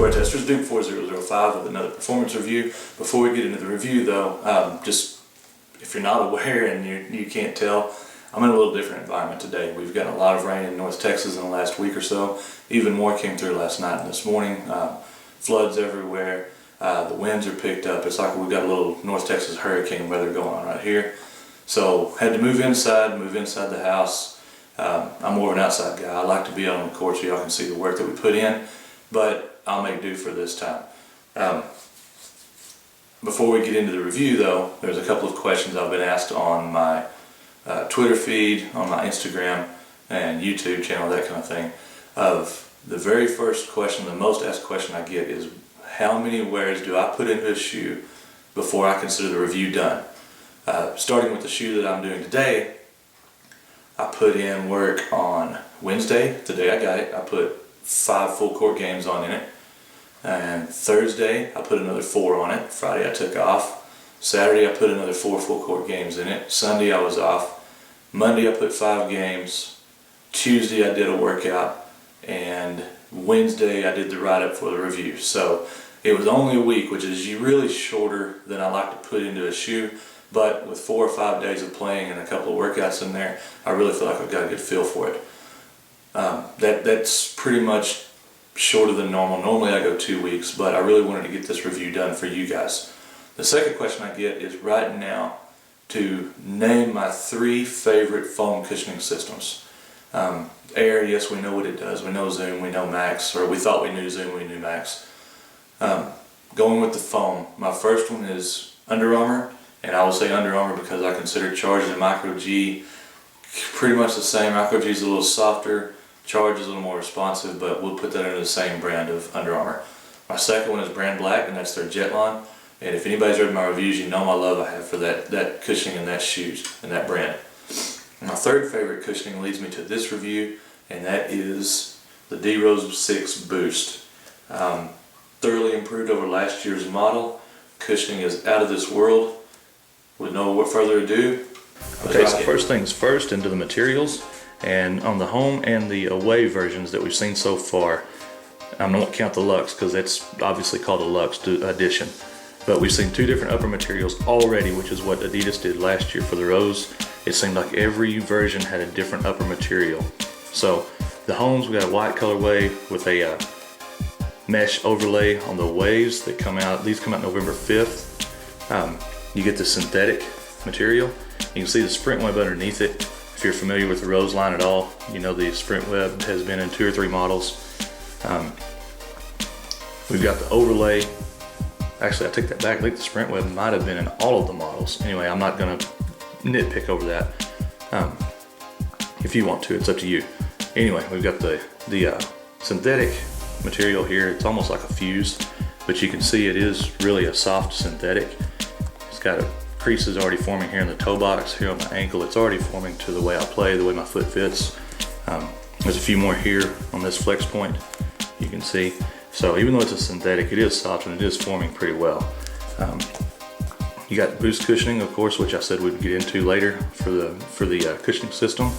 Weartesters, Duke 4005 with another performance review. Before we get into the review though, just if you're not aware and you can't tell, I'm in a little different environment today. We've gotten a lot of rain in North Texas in the last week or so. Even more came through last night and this morning. Floods everywhere. The winds are picked up. It's like we've got a little North Texas hurricane weather going on right here. So had to move inside the house. I'm more of an outside guy. I like to be out on the court so y'all can see the work that we put in, but I'll make do for this time. Before we get into the review though, there's a couple of questions I've been asked on my Twitter feed, on my Instagram and YouTube channel, that kind of thing. Of the very first question, the most asked question I get is, how many wears do I put into a shoe before I consider the review done? Starting with the shoe that I'm doing today, I put in work on Wednesday, the day I got it. I put 5 full court games on in it. And Thursday, I put another 4 on it. Friday, I took off. Saturday, I put another 4 full court games in it. Sunday, I was off. Monday, I put 5 games. Tuesday, I did a workout. And Wednesday, I did the write-up for the review. So it was only a week, which is really shorter than I like to put into a shoe. But with 4 or 5 days of playing and a couple of workouts in there, I really feel like I've got a good feel for it. That's pretty much shorter than normal. Normally I go 2 weeks, but I really wanted to get this review done for you guys. The second question I get is right now to name my 3 favorite foam cushioning systems. Air, yes, we know what it does. We know Zoom, we know Max, or we thought we knew Zoom, we knew Max. Going with the foam, my first one is Under Armour, and I will say Under Armour because I consider Charge and Micro G pretty much the same. Micro G is a little softer, Charge is a little more responsive, but we'll put that under the same brand of Under Armour. My second one is Brand Black, and that's their Jetline. And if anybody's read my reviews, you know my love I have for that cushioning and that shoes and that brand. My third favorite cushioning leads me to this review, and that is the Derrick Rose 6 Boost. Thoroughly improved over last year's model. Cushioning is out of this world. With no further ado, okay, so first things first, into the materials. And on the home and the away versions that we've seen so far, I don't count the Luxe because that's obviously called a Luxe edition. But we've seen 2 different upper materials already, which is what Adidas did last year for the Rose. It seemed like every version had a different upper material. So the homes, we got a white colorway with a mesh overlay on the waves that come out. These come out November 5th. You get the synthetic material. You can see the sprint web underneath it. If you're familiar with the Rose line at all, you know the sprint web has been in 2 or 3 models. We've got the overlay. Actually, I take that back. I think the sprint web might have been in all of the models. Anyway, I'm not gonna nitpick over that. If you want to, it's up to you. Anyway, we've got the synthetic material here. It's almost like a fuse, but you can see it is really a soft synthetic. It's got creases already forming here in the toe box, here on my ankle. It's already forming to the way I play, the way my foot fits. There's a few more here on this flex point, you can see. So even though it's a synthetic, it is soft and it is forming pretty well. You got boost cushioning, of course, which I said we'd get into later for the cushioning system.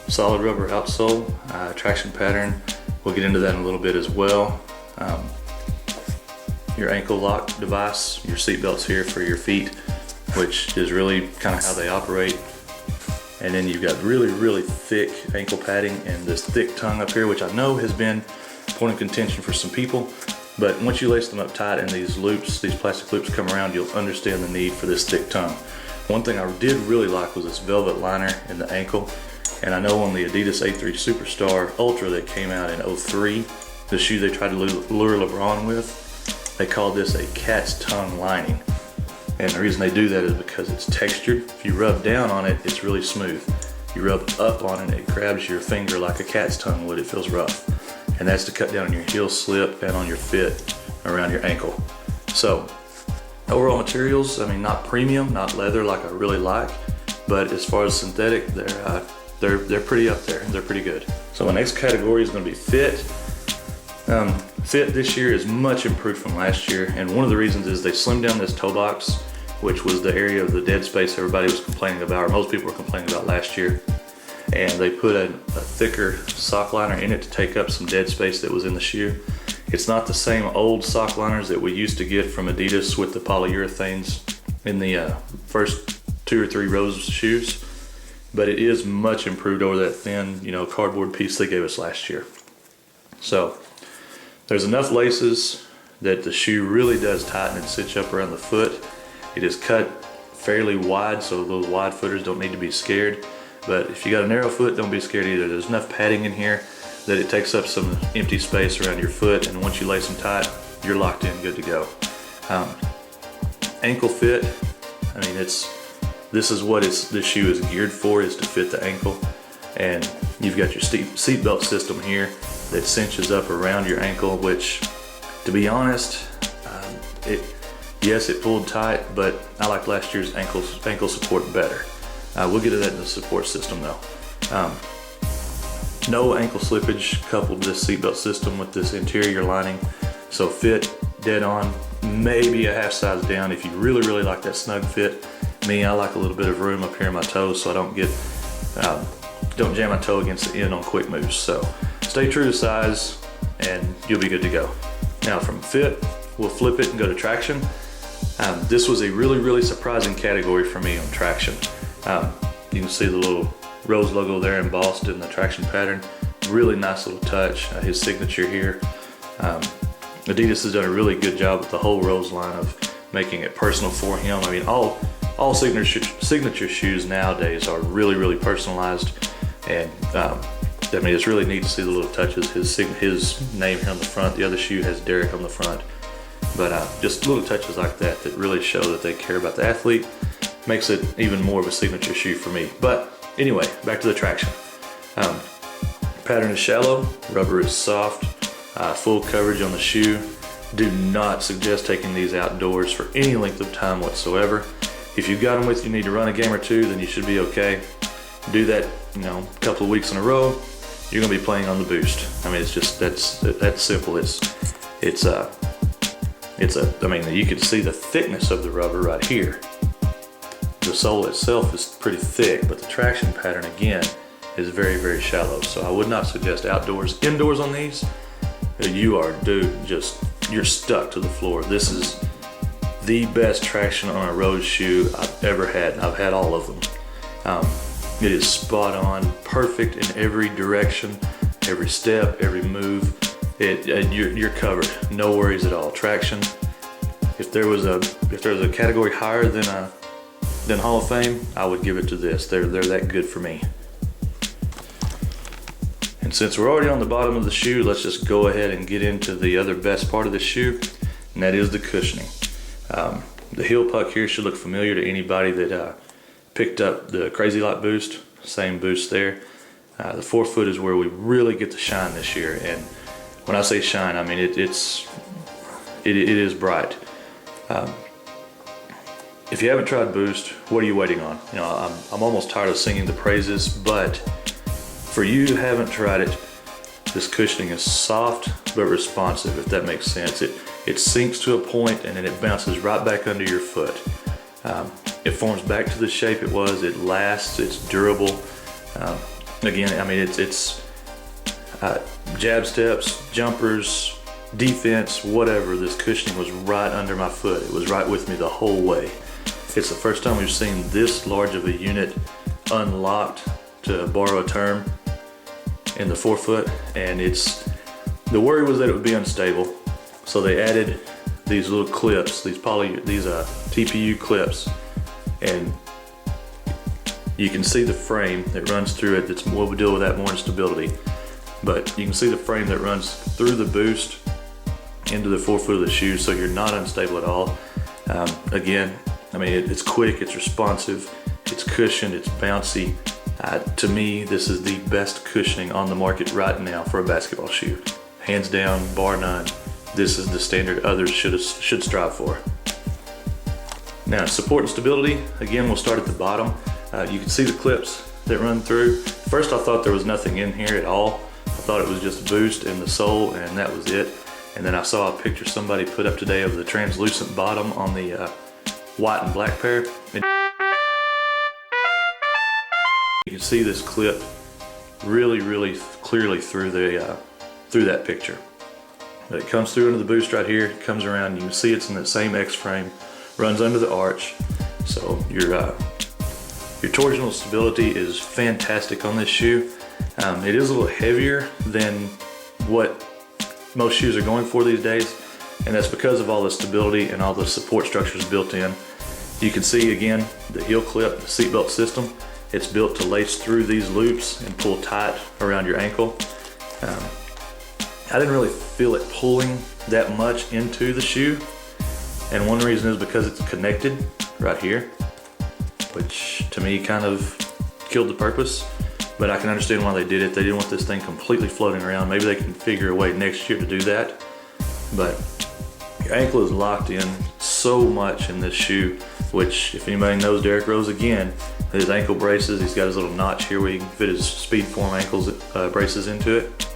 Solid rubber outsole, traction pattern. We'll get into that in a little bit as well. Your ankle lock device, your seat belts here for your feet, which is really kind of how they operate. And then you've got really, really thick ankle padding and this thick tongue up here, which I know has been a point of contention for some people. But once you lace them up tight and these loops, these plastic loops come around, you'll understand the need for this thick tongue. One thing I did really like was this velvet liner in the ankle. And I know on the Adidas A3 Superstar Ultra that came out in '03, the shoe they tried to lure LeBron with, they called this a cat's tongue lining. And the reason they do that is because it's textured. If you rub down on it, it's really smooth. You rub up on it, it grabs your finger like a cat's tongue would. It feels rough. And that's to cut down on your heel slip and on your fit around your ankle. So overall materials, I mean, not premium, not leather like I really like, but as far as synthetic, they're pretty up there. They're pretty good. So my next category is going to be fit. Fit this year is much improved from last year, and one of the reasons is they slimmed down this toe box, which was the area of the dead space everybody was complaining about, or most people were complaining about last year. And they put a thicker sock liner in it to take up some dead space that was in the shoe. It's not the same old sock liners that we used to get from Adidas with the polyurethanes in the first 2 or 3 rows of shoes, but it is much improved over that thin, cardboard piece they gave us last year. So there's enough laces that the shoe really does tighten and cinch up around the foot. It is cut fairly wide, so those wide footers don't need to be scared. But if you got a narrow foot, don't be scared either. There's enough padding in here that it takes up some empty space around your foot, and once you lace them tight, you're locked in, good to go. Ankle fit, I mean, this is what this shoe is geared for, is to fit the ankle. And you've got your seat belt system here that cinches up around your ankle, which, to be honest, yes, it pulled tight, but I like last year's ankle support better. We'll get to that in the support system though. No ankle slippage coupled this seatbelt system with this interior lining, so fit dead on, maybe a half size down if you really, really like that snug fit. Me, I like a little bit of room up here in my toes so I don't jam my toe against the end on quick moves. So stay true to size and you'll be good to go. Now from fit, we'll flip it and go to traction. This was a really, really surprising category for me on traction. You can see the little Rose logo there embossed in the traction pattern. Really nice little touch, his signature here. Adidas has done a really good job with the whole Rose line of making it personal for him. I mean, all signature shoes nowadays are really, really personalized, and I mean, it's really neat to see the little touches. His name here on the front, the other shoe has Derrick on the front, but just little touches like that that really show that they care about the athlete. Makes it even more of a signature shoe for me. But anyway, back to the traction. Pattern is shallow, rubber is soft, full coverage on the shoe. Do not suggest taking these outdoors for any length of time whatsoever. If you've got them with you, need to run a game or two, then you should be okay. Do that, a couple of weeks in a row, you're gonna be playing on the boost. I mean, it's just, that's simple. I mean, you can see the thickness of the rubber right here. The sole itself is pretty thick, but the traction pattern, again, is very, very shallow. So I would not suggest outdoors. Indoors on these, you're stuck to the floor. This is the best traction on a Rose shoe I've ever had, and I've had all of them. It is spot on, perfect in every direction, every step, every move. You're covered, no worries at all. Traction. If there was a category higher than Hall of Fame, I would give it to this. They're that good for me. And since we're already on the bottom of the shoe, let's just go ahead and get into the other best part of the shoe, and that is the cushioning. The heel puck here should look familiar to anybody that picked up the Crazy Light boost. Same boost there. The forefoot is where we really get to shine this year, and when I say shine, I mean it is bright. If you haven't tried Boost, what are you waiting on? I'm almost tired of singing the praises, but for you who haven't tried it, this cushioning is soft but responsive, if that makes sense. It sinks to a point and then it bounces right back under your foot. It forms back to the shape it was. It lasts. It's durable. Again, I mean, it's jab steps, jumpers, defense, whatever. This cushioning was right under my foot. It was right with me the whole way. It's the first time we've seen this large of a unit unlocked, to borrow a term, in the forefoot, and the worry was that it would be unstable, so they added these little clips, these TPU clips, and you can see the frame that runs through it. We'll deal with that more in stability, but you can see the frame that runs through the boost into the forefoot of the shoe, so you're not unstable at all. Again, I mean, it's quick, it's responsive, it's cushioned, it's bouncy. To me, this is the best cushioning on the market right now for a basketball shoe. Hands down, bar none. This is the standard others should strive for. Now, support and stability, again, we'll start at the bottom. You can see the clips that run through. First, I thought there was nothing in here at all. I thought it was just boost and the sole, and that was it. And then I saw a picture somebody put up today of the translucent bottom on the white and black pair. You can see this clip really, really clearly through that picture. It comes through into the boost right here, comes around, you can see it's in that same X frame, runs under the arch. So your torsional stability is fantastic on this shoe. It is a little heavier than what most shoes are going for these days, and that's because of all the stability and all the support structures built in. You can see again the heel clip, the seatbelt system. It's built to lace through these loops and pull tight around your ankle. I didn't really feel it pulling that much into the shoe, and one reason is because it's connected right here, which to me kind of killed the purpose, but I can understand why they did it. They didn't want this thing completely floating around. Maybe they can figure a way next year to do that, but your ankle is locked in so much in this shoe, which if anybody knows Derrick Rose, again, his ankle braces, he's got his little notch here where he can fit his Speedform ankles braces into it.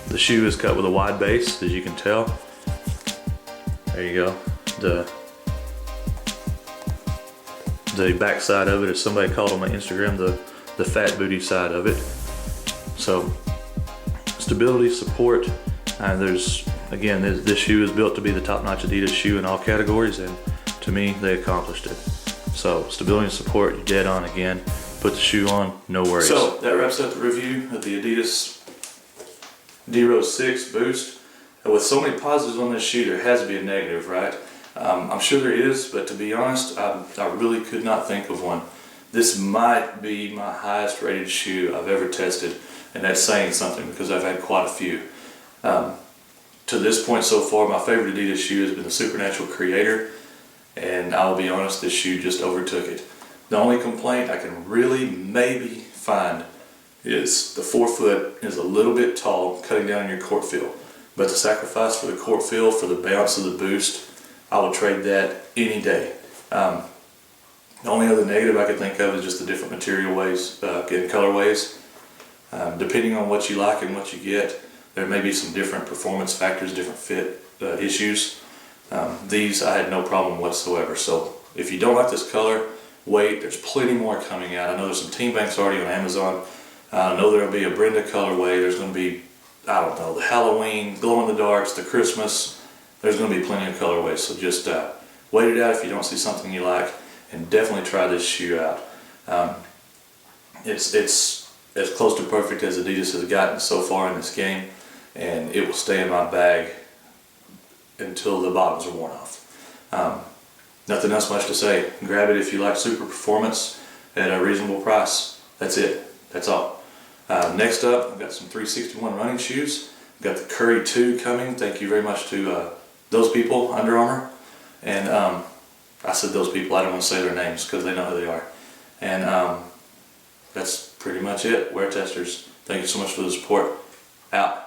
The shoe is cut with a wide base, as you can tell. There you go. The back side of it, as somebody called on my Instagram, the fat booty side of it. So stability, support, and again, this shoe is built to be the top-notch Adidas shoe in all categories, and to me, they accomplished it. So stability and support, you're dead on again. Put the shoe on, no worries. So that wraps up the review of the Adidas D-Rose 6 Boost. And with so many positives on this shoe, there has to be a negative, right? I'm sure there is, but to be honest, I really could not think of one. This might be my highest rated shoe I've ever tested, and that's saying something because I've had quite a few. To this point so far, my favorite Adidas shoe has been the Supernatural Creator, and I'll be honest, this shoe just overtook it. The only complaint I can really maybe find is the forefoot is a little bit tall, cutting down on your court feel. But the sacrifice for the court feel, for the bounce of the Boost, I will trade that any day. The only other negative I could think of is just the different material ways and colorways. Depending on what you like and what you get, there may be some different performance factors, different fit issues. These I had no problem whatsoever. So if you don't like this color, wait, there's plenty more coming out. I know there's some Team Banks already on Amazon. I know there'll be a Brenda colorway. There's going to be, I don't know, the Halloween, glow in the darks, the Christmas. There's going to be plenty of colorways. So just wait it out if you don't see something you like, and definitely try this shoe out. It's as close to perfect as Adidas has gotten so far in this game, and it will stay in my bag until the bottoms are worn off. Nothing else much to say. Grab it if you like super performance at a reasonable price. That's it. That's all. Next up, I've got some 361 running shoes. I've got the Curry 2 coming. Thank you very much to those people, Under Armour. And I said those people, I don't want to say their names because they know who they are. And that's pretty much it. Weartesters, thank you so much for the support. Out.